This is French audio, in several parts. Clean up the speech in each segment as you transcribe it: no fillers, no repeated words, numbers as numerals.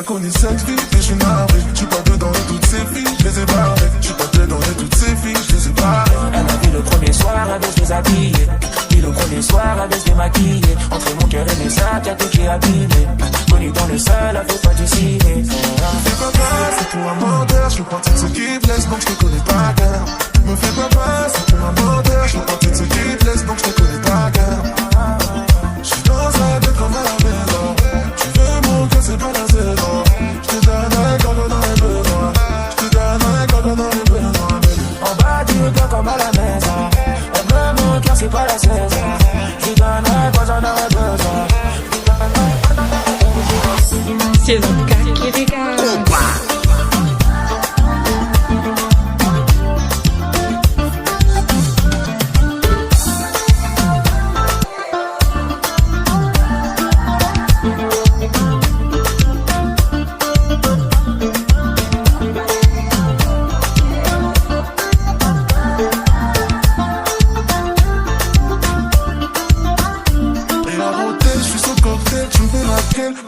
déjà connu cette fille, mais je suis navré. Je suis pas dedans de toutes ces filles, je les ai barrées. Je suis pas dedans de toutes ces filles, je les ai barrées. Elle m'a vu le premier soir, elle veut se déshabiller. Puis le premier soir, elle veut se démaquiller. Entre mon cœur et mes sacs, y'a tout qui est abîmé. Connu dans le sol, elle fait pas du ciné. Me fais pas peur, c'est pour un menteur. Je fais partie de ceux qui blessent, donc je te connais pas cœur. Me fais pas peur, c'est pour un menteur. Je fais partie de ceux qui blessent, donc je te connais pas cœur. Je suis dans un tête comme à la maison. Tu veux mon cœur, c'est pas la saison. Je te donnerai quand on en a besoin. Je te donnerai quand on en a besoin, baby. En bas du cœur comme à la maison. Elle veut mon cœur, c'est pas la saison. Je lui donnerai quand j'en aurai besoin. C'est le gars qui regarde.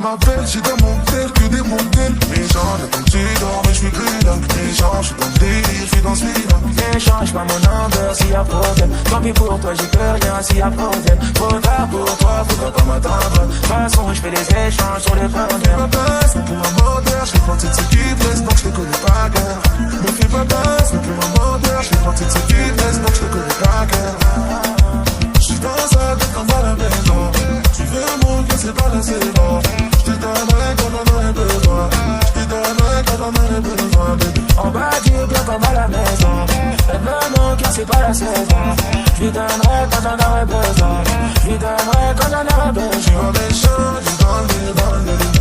Ma belle, j'ai dans mon cœur que des modèles. Les gens de ton tu dors, mais je suis plus là. Les gens, je suis dans le délire, je suis dans ce lit-là. N'échange pas mon number s'il y a problème. Tant pis pour toi, j'y peux rien s'il y a problème. Faudra pour toi, faudra pas m'attendre. De toute façon, je fais des échanges sur les problèmes. Ma belle, c'est pour un moteur, je fais partie de ceux qui blessent, donc je te connais pas cœur. Me fais pas peur, c'est pour un moteur, je fais partie de ceux qui blessent, donc je te connais pas cœur. Je suis dans sa tête comme à la maison. Tu veux mon cœur, c'est pas la saison. Je te donnerai quand on en a besoin. Je te donnerai quand on en a besoin, baby. En bas du bloc comme à la maison. Elle veut mon cœur, c'est pas la saison. Je lui donnerai quand j'en aurai besoin. Je lui donnerai quand j'en aurai besoin. Je suis en échange, dans le